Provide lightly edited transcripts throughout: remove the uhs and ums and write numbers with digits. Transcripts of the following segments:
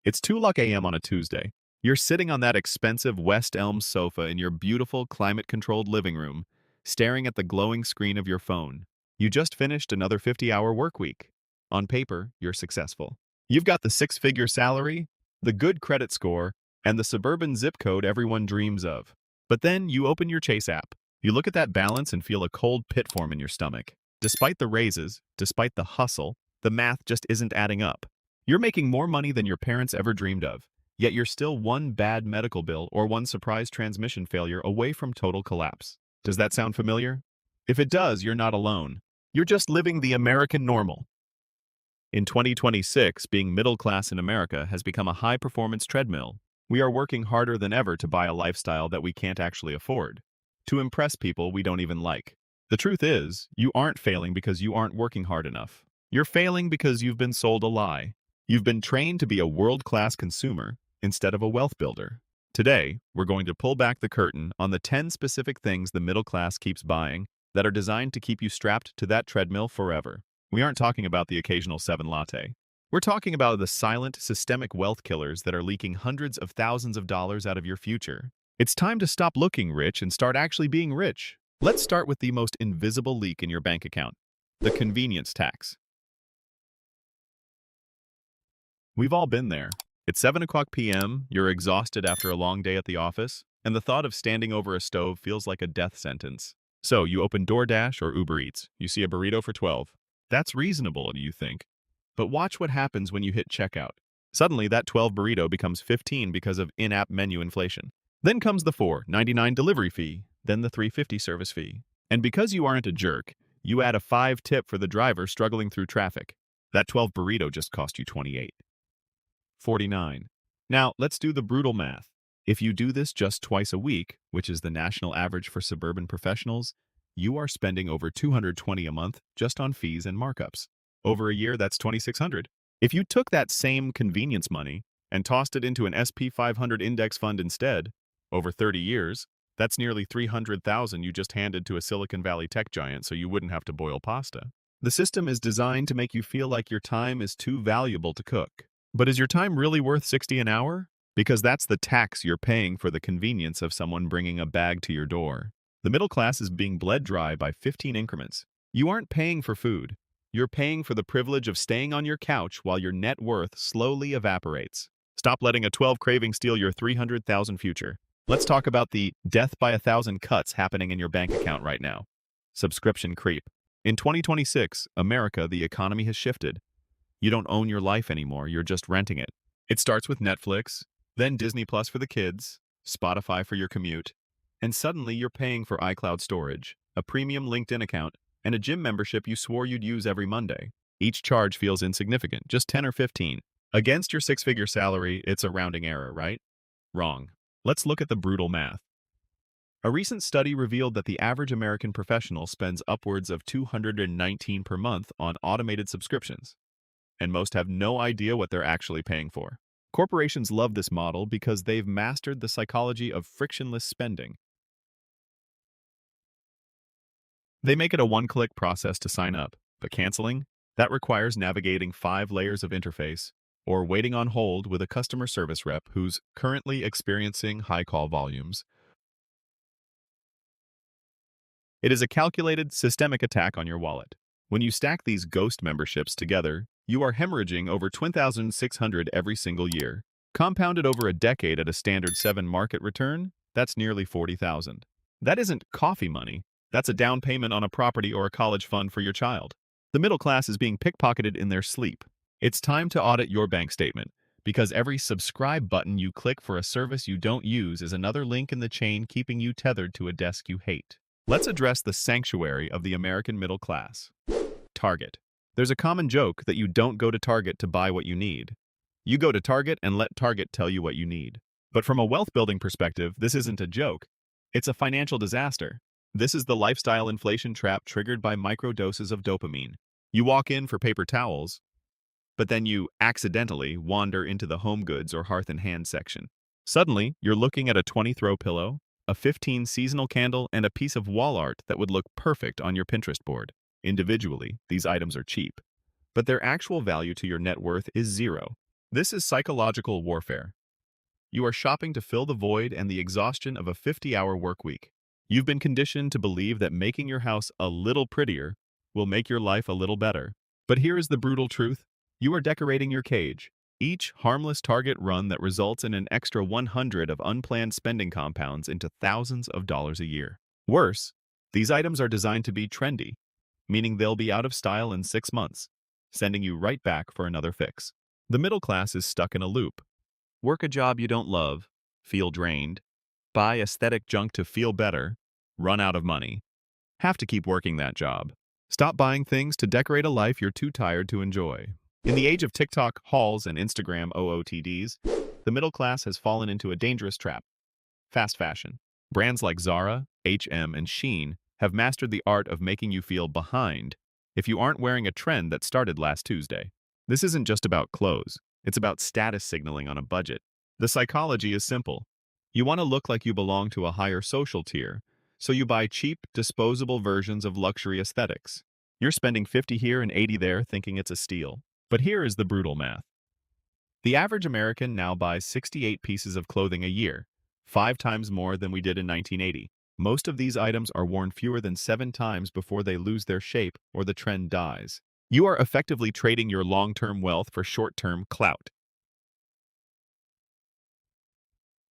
It's 2 a.m. on a Tuesday. You're sitting on that expensive West Elm sofa in your beautiful climate-controlled living room, staring at the glowing screen of your phone. You just finished another 50-hour work week. On paper, you're successful. You've got the six-figure salary, the good credit score, and the suburban zip code everyone dreams of. But then you open your Chase app. You look at that balance and feel a cold pit form in your stomach. Despite the raises, despite the hustle, the math just isn't adding up. You're making more money than your parents ever dreamed of, yet you're still one bad medical bill or one surprise transmission failure away from total collapse. Does that sound familiar? If it does, you're not alone. You're just living the American normal. In 2026, being middle class in America has become a high-performance treadmill. We are working harder than ever to buy a lifestyle that we can't actually afford, to impress people we don't even like. The truth is, you aren't failing because you aren't working hard enough. You're failing because you've been sold a lie. You've been trained to be a world-class consumer instead of a wealth builder. Today, we're going to pull back the curtain on the 10 specific things the middle class keeps buying that are designed to keep you strapped to that treadmill forever. We aren't talking about the occasional 7 latte. We're talking about the silent, systemic wealth killers that are leaking hundreds of thousands of dollars out of your future. It's time to stop looking rich and start actually being rich. Let's start with the most invisible leak in your bank account, the convenience tax. We've all been there. It's 7 p.m., you're exhausted after a long day at the office, and the thought of standing over a stove feels like a death sentence. So you open DoorDash or Uber Eats. You see a burrito for 12. That's reasonable, you think. But watch what happens when you hit checkout. Suddenly, that 12 burrito becomes 15 because of in-app menu inflation. Then comes the $4.99 delivery fee, then the $3.50 service fee. And because you aren't a jerk, you add a 5 tip for the driver struggling through traffic. That 12 burrito just cost you 28.49. Now, let's do the brutal math. If you do this just twice a week, which is the national average for suburban professionals, you are spending over $220 a month just on fees and markups. Over a year, that's $2,600. If you took that same convenience money and tossed it into an SP 500 index fund instead, over 30 years, that's nearly $300,000 you just handed to a Silicon Valley tech giant so you wouldn't have to boil pasta. The system is designed to make you feel like your time is too valuable to cook. But is your time really worth $60 an hour? Because that's the tax you're paying for the convenience of someone bringing a bag to your door. The middle class is being bled dry by 15 increments. You aren't paying for food. You're paying for the privilege of staying on your couch while your net worth slowly evaporates. Stop letting a 12 craving steal your 300,000 future. Let's talk about the death by 1,000 cuts happening in your bank account right now. Subscription creep. In 2026, America, the economy has shifted. You don't own your life anymore, you're just renting it. It starts with Netflix, then Disney Plus for the kids, Spotify for your commute, and suddenly you're paying for iCloud storage, a premium LinkedIn account, and a gym membership you swore you'd use every Monday. Each charge feels insignificant, just 10 or 15. Against your six-figure salary, it's a rounding error, right? Wrong. Let's look at the brutal math. A recent study revealed that the average American professional spends upwards of $219 per month on automated subscriptions, and most have no idea what they're actually paying for. Corporations love this model because they've mastered the psychology of frictionless spending. They make it a one-click process to sign up, but canceling? That requires navigating 5 layers of interface or waiting on hold with a customer service rep who's currently experiencing high call volumes. It is a calculated, systemic attack on your wallet. When you stack these ghost memberships together, you are hemorrhaging over $20,600 every single year. Compounded over a decade at a standard 7 market return, that's nearly $40,000. That isn't coffee money. That's a down payment on a property or a college fund for your child. The middle class is being pickpocketed in their sleep. It's time to audit your bank statement, because every subscribe button you click for a service you don't use is another link in the chain keeping you tethered to a desk you hate. Let's address the sanctuary of the American middle class. Target. There's a common joke that you don't go to Target to buy what you need. You go to Target and let Target tell you what you need. But from a wealth-building perspective, this isn't a joke. It's a financial disaster. This is the lifestyle inflation trap triggered by microdoses of dopamine. You walk in for paper towels, but then you accidentally wander into the home goods or hearth and hand section. Suddenly, you're looking at a 20-throw pillow, a 15 seasonal candle, and a piece of wall art that would look perfect on your Pinterest board. Individually, these items are cheap, but their actual value to your net worth is zero. This is psychological warfare. You are shopping to fill the void and the exhaustion of a 50-hour work week. You've been conditioned to believe that making your house a little prettier will make your life a little better. But here is the brutal truth. You are decorating your cage. Each harmless Target run that results in an extra 100 of unplanned spending compounds into thousands of dollars a year. Worse, these items are designed to be trendy, meaning they'll be out of style in 6 months, sending you right back for another fix. The middle class is stuck in a loop. Work a job you don't love, feel drained, buy aesthetic junk to feel better, run out of money, have to keep working that job. Stop buying things to decorate a life you're too tired to enjoy. In the age of TikTok hauls and Instagram OOTDs, the middle class has fallen into a dangerous trap. Fast fashion. Brands like Zara, H&M, and Shein have mastered the art of making you feel behind if you aren't wearing a trend that started last Tuesday. This isn't just about clothes. It's about status signaling on a budget. The psychology is simple. You want to look like you belong to a higher social tier, so you buy cheap, disposable versions of luxury aesthetics. You're spending 50 here and 80 there thinking it's a steal. But here is the brutal math. The average American now buys 68 pieces of clothing a year, 5 times more than we did in 1980. Most of these items are worn fewer than 7 times before they lose their shape or the trend dies. You are effectively trading your long-term wealth for short-term clout.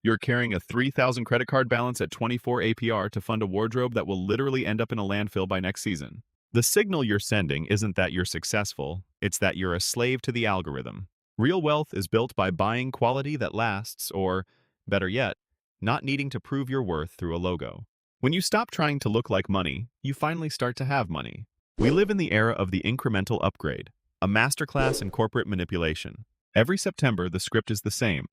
You're carrying a 3,000 credit card balance at 24 APR to fund a wardrobe that will literally end up in a landfill by next season. The signal you're sending isn't that you're successful, it's that you're a slave to the algorithm. Real wealth is built by buying quality that lasts or, better yet, not needing to prove your worth through a logo. When you stop trying to look like money, you finally start to have money. We live in the era of the incremental upgrade, a masterclass in corporate manipulation. Every September, the script is the same.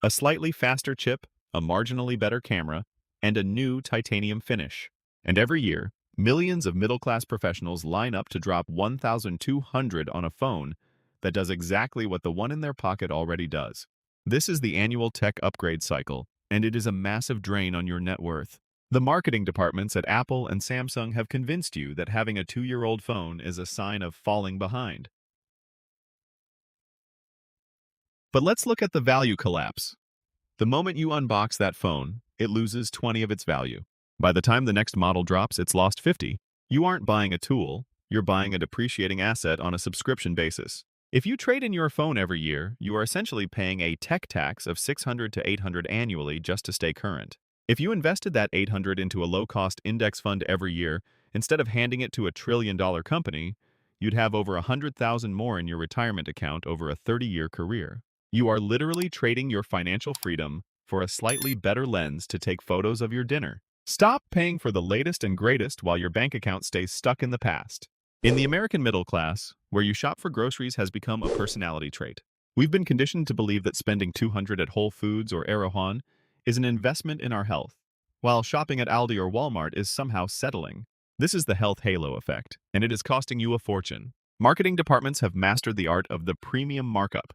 A slightly faster chip, a marginally better camera, and a new titanium finish. And every year, millions of middle-class professionals line up to drop $1,200 on a phone that does exactly what the one in their pocket already does. This is the annual tech upgrade cycle, and it is a massive drain on your net worth. The marketing departments at Apple and Samsung have convinced you that having a 2-year-old phone is a sign of falling behind. But let's look at the value collapse. The moment you unbox that phone, it loses 20 of its value. By the time the next model drops, it's lost 50. You aren't buying a tool, you're buying a depreciating asset on a subscription basis. If you trade in your phone every year, you are essentially paying a tech tax of $600 to $800 annually just to stay current. If you invested that $800 into a low-cost index fund every year, instead of handing it to a trillion-dollar company, you'd have over $100,000 more in your retirement account over a 30-year career. You are literally trading your financial freedom for a slightly better lens to take photos of your dinner. Stop paying for the latest and greatest while your bank account stays stuck in the past. In the American middle class, where you shop for groceries has become a personality trait. We've been conditioned to believe that spending $200 at Whole Foods or Erewhon is an investment in our health, while shopping at Aldi or Walmart is somehow settling. This is the health halo effect, and it is costing you a fortune. Marketing departments have mastered the art of the premium markup.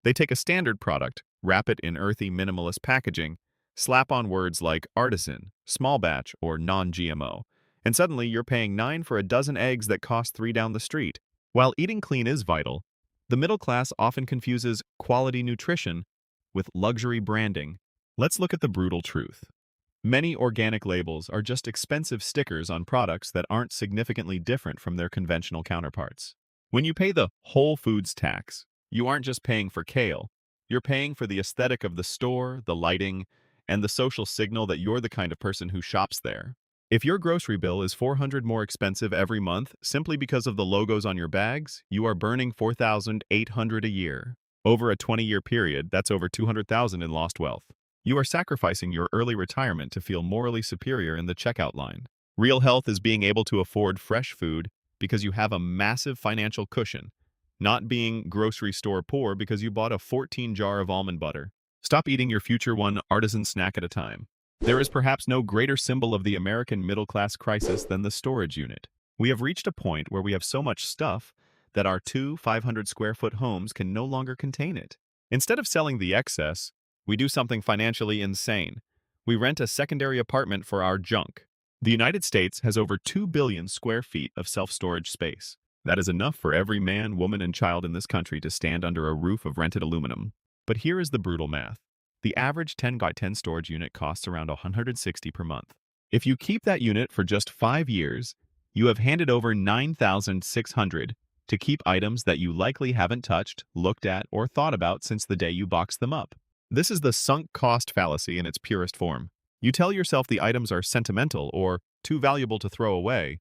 They take a standard product, wrap it in earthy minimalist packaging, slap on words like artisan, small batch, or non-GMO, and suddenly you're paying $9 for a dozen eggs that cost $3 down the street. While eating clean is vital, the middle class often confuses quality nutrition with luxury branding. Let's look at the brutal truth. Many organic labels are just expensive stickers on products that aren't significantly different from their conventional counterparts. When you pay the Whole Foods tax, you aren't just paying for kale. You're paying for the aesthetic of the store, the lighting, and the social signal that you're the kind of person who shops there. If your grocery bill is $400 more expensive every month simply because of the logos on your bags, you are burning $4,800 a year. Over a 20-year period, that's over $200,000 in lost wealth. You are sacrificing your early retirement to feel morally superior in the checkout line. Real health is being able to afford fresh food because you have a massive financial cushion, not being grocery store poor because you bought a 14-jar of almond butter. Stop eating your future one artisan snack at a time. There is perhaps no greater symbol of the American middle-class crisis than the storage unit. We have reached a point where we have so much stuff that our 2 500-square-foot homes can no longer contain it. Instead of selling the excess, we do something financially insane. We rent a secondary apartment for our junk. The United States has over 2 billion square feet of self-storage space. That is enough for every man, woman, and child in this country to stand under a roof of rented aluminum. But here is the brutal math. The average 10 by 10 storage unit costs around $160 per month. If you keep that unit for just 5 years, you have handed over $9,600 to keep items that you likely haven't touched, looked at, or thought about since the day you boxed them up. This is the sunk cost fallacy in its purest form. You tell yourself the items are sentimental or too valuable to throw away,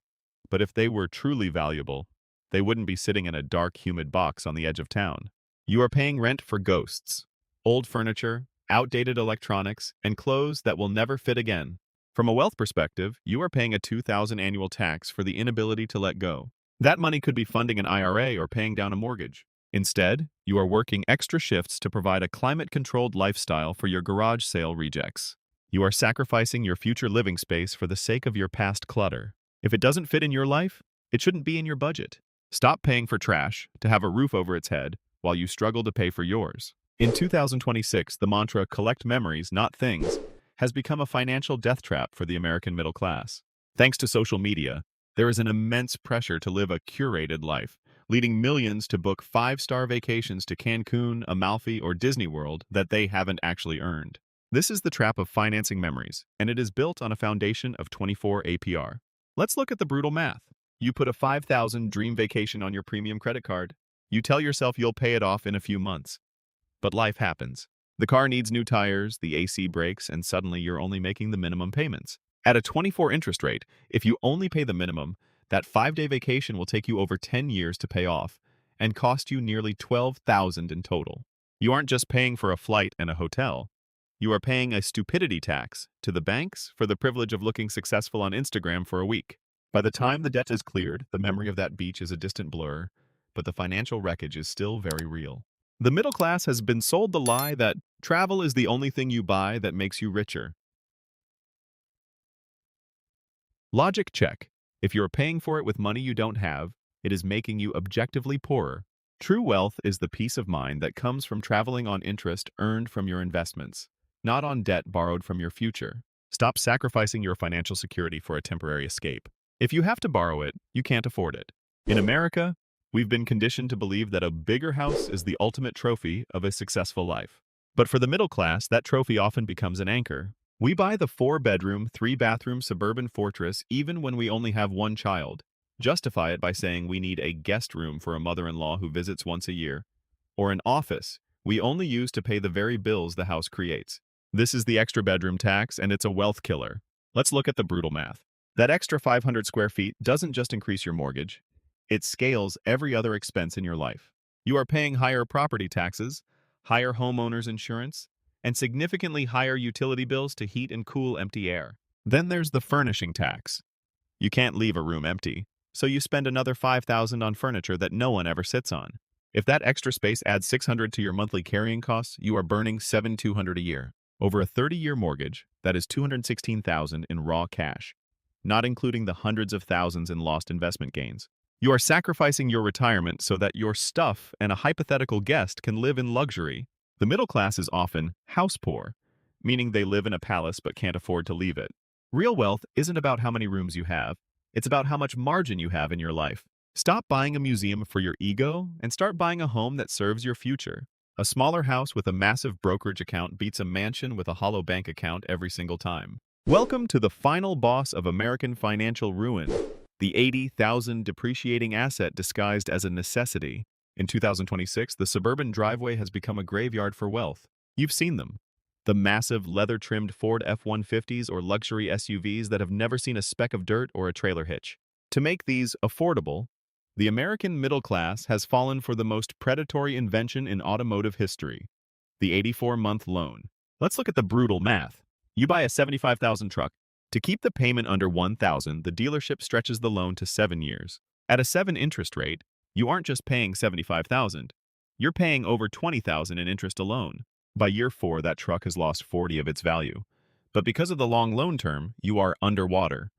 but if they were truly valuable, they wouldn't be sitting in a dark, humid box on the edge of town. You are paying rent for ghosts, old furniture, outdated electronics, and clothes that will never fit again. From a wealth perspective, you are paying a $2,000 annual tax for the inability to let go. That money could be funding an IRA or paying down a mortgage. Instead, you are working extra shifts to provide a climate-controlled lifestyle for your garage sale rejects. You are sacrificing your future living space for the sake of your past clutter. If it doesn't fit in your life, it shouldn't be in your budget. Stop paying for trash to have a roof over its head while you struggle to pay for yours. In 2026, the mantra "collect memories, not things" has become a financial death trap for the American middle class. Thanks to social media, there is an immense pressure to live a curated life, leading millions to book 5-star vacations to Cancun, Amalfi, or Disney World that they haven't actually earned. This is the trap of financing memories, and it is built on a foundation of 24 APR. Let's look at the brutal math. You put a $5,000 dream vacation on your premium credit card. You tell yourself you'll pay it off in a few months. But life happens. The car needs new tires, the AC breaks, and suddenly you're only making the minimum payments. At a 24 interest rate, if you only pay the minimum, that 5-day vacation will take you over 10 years to pay off and cost you nearly $12,000 in total. You aren't just paying for a flight and a hotel. You are paying a stupidity tax to the banks for the privilege of looking successful on Instagram for a week. By the time the debt is cleared, the memory of that beach is a distant blur, but the financial wreckage is still very real. The middle class has been sold the lie that travel is the only thing you buy that makes you richer. Logic check. If you're paying for it with money you don't have, it is making you objectively poorer. True wealth is the peace of mind that comes from traveling on interest earned from your investments, not on debt borrowed from your future. Stop sacrificing your financial security for a temporary escape. If you have to borrow it, you can't afford it. In America, we've been conditioned to believe that a bigger house is the ultimate trophy of a successful life. But for the middle class, that trophy often becomes an anchor. We buy the 4-bedroom, 3-bathroom suburban fortress even when we only have one child. Justify it by saying we need a guest room for a mother-in-law who visits once a year, or an office we only use to pay the very bills the house creates. This is the extra bedroom tax, and it's a wealth killer. Let's look at the brutal math. That extra 500 square feet doesn't just increase your mortgage, it scales every other expense in your life. You are paying higher property taxes, higher homeowners insurance, and significantly higher utility bills to heat and cool empty air. Then there's the furnishing tax. You can't leave a room empty, so you spend another $5,000 on furniture that no one ever sits on. If that extra space adds $600 to your monthly carrying costs, you are burning $7,200 a year. Over a 30-year mortgage, that is $216,000 in raw cash, not including the hundreds of thousands in lost investment gains. You are sacrificing your retirement so that your stuff and a hypothetical guest can live in luxury. The middle class is often house poor, meaning they live in a palace but can't afford to leave it. Real wealth isn't about how many rooms you have, it's about how much margin you have in your life. Stop buying a museum for your ego and start buying a home that serves your future. A smaller house with a massive brokerage account beats a mansion with a hollow bank account every single time. Welcome to the final boss of American financial ruin, the $80,000 depreciating asset disguised as a necessity. In 2026, the suburban driveway has become a graveyard for wealth. You've seen them. The massive leather-trimmed Ford F-150s or luxury SUVs that have never seen a speck of dirt or a trailer hitch. To make these affordable, the American middle class has fallen for the most predatory invention in automotive history, the 84-month loan. Let's look at the brutal math. You buy a $75,000 truck. To keep the payment under $1,000, the dealership stretches the loan to 7 years. At a 7 interest rate, you aren't just paying $75,000. You're paying over $20,000 in interest alone. By year 4, that truck has lost 40 of its value. But because of the long loan term, you are underwater.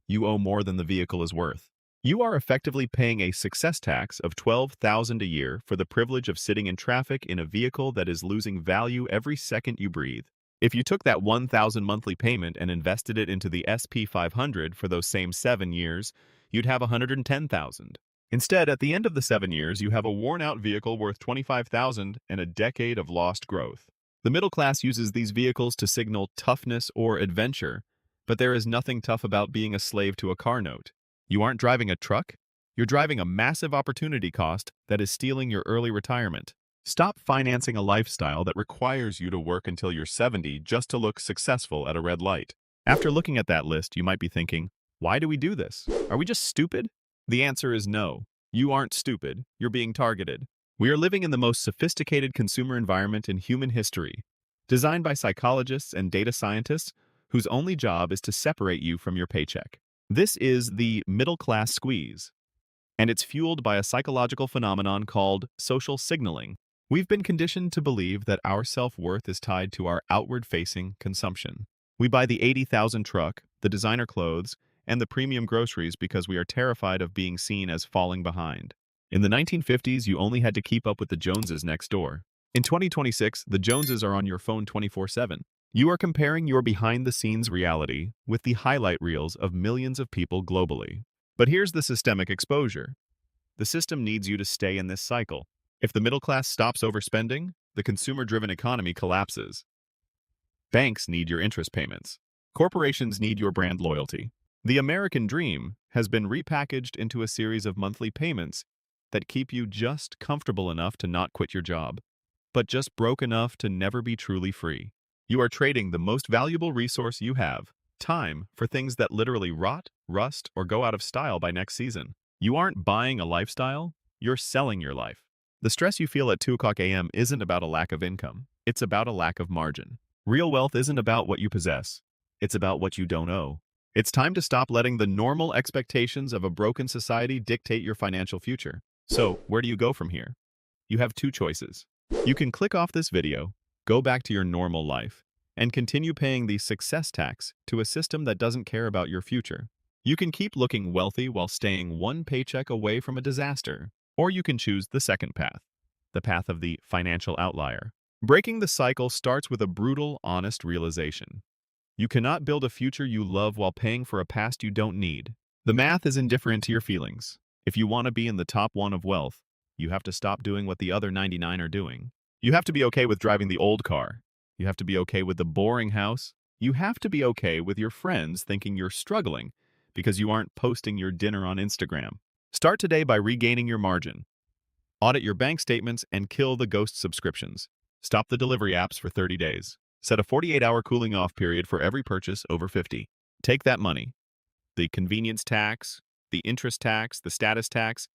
You owe more than the vehicle is worth. You are effectively paying a success tax of $12,000 a year for the privilege of sitting in traffic in a vehicle that is losing value every second you breathe. If you took that $1,000 monthly payment and invested it into the SP 500 for those same 7 years, you'd have $110,000. Instead, at the end of the 7 years, you have a worn-out vehicle worth $25,000 and a decade of lost growth. The middle class uses these vehicles to signal toughness or adventure, but there is nothing tough about being a slave to a car note. You aren't driving a truck, you're driving a massive opportunity cost that is stealing your early retirement. Stop financing a lifestyle that requires you to work until you're 70 just to look successful at a red light. After looking at that list, you might be thinking, why do we do this? Are we just stupid? The answer is no. You aren't stupid, you're being targeted. We are living in the most sophisticated consumer environment in human history, designed by psychologists and data scientists whose only job is to separate you from your paycheck. This is the middle-class squeeze, and it's fueled by a psychological phenomenon called social signaling. We've been conditioned to believe that our self-worth is tied to our outward-facing consumption. We buy the 80,000 truck, the designer clothes, and the premium groceries because we are terrified of being seen as falling behind. In the 1950s, you only had to keep up with the Joneses next door. In 2026, the Joneses are on your phone 24/7. You are comparing your behind-the-scenes reality with the highlight reels of millions of people globally. But here's the systemic exposure. The system needs you to stay in this cycle. If the middle class stops overspending, the consumer-driven economy collapses. Banks need your interest payments. Corporations need your brand loyalty. The American dream has been repackaged into a series of monthly payments that keep you just comfortable enough to not quit your job, but just broke enough to never be truly free. You are trading the most valuable resource you have, time, for things that literally rot, rust, or go out of style by next season. You aren't buying a lifestyle, you're selling your life. The stress you feel at 2 a.m. isn't about a lack of income, it's about a lack of margin. Real wealth isn't about what you possess, it's about what you don't owe. It's time to stop letting the normal expectations of a broken society dictate your financial future. So, where do you go from here? You have two choices. You can click off this video, go back to your normal life, and continue paying the success tax to a system that doesn't care about your future. You can keep looking wealthy while staying one paycheck away from a disaster, or you can choose the second path, the path of the financial outlier. Breaking the cycle starts with a brutal, honest realization. You cannot build a future you love while paying for a past you don't need. The math is indifferent to your feelings. If you want to be in the top 1 of wealth, you have to stop doing what the other 99 are doing. You have to be okay with driving the old car. You have to be okay with the boring house. You have to be okay with your friends thinking you're struggling because you aren't posting your dinner on Instagram. Start today by regaining your margin. Audit your bank statements and kill the ghost subscriptions. Stop the delivery apps for 30 days. Set a 48-hour cooling off period for every purchase over 50. Take that money, the convenience tax, the interest tax, the status tax,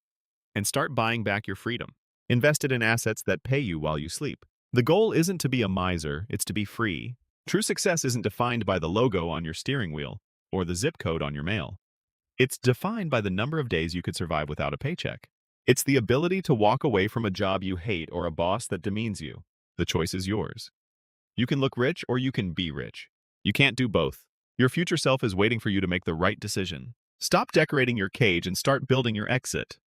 and start buying back your freedom. Invest it in assets that pay you while you sleep. The goal isn't to be a miser, it's to be free. True success isn't defined by the logo on your steering wheel or the zip code on your mail. It's defined by the number of days you could survive without a paycheck. It's the ability to walk away from a job you hate or a boss that demeans you. The choice is yours. You can look rich or you can be rich. You can't do both. Your future self is waiting for you to make the right decision. Stop decorating your cage and start building your exit.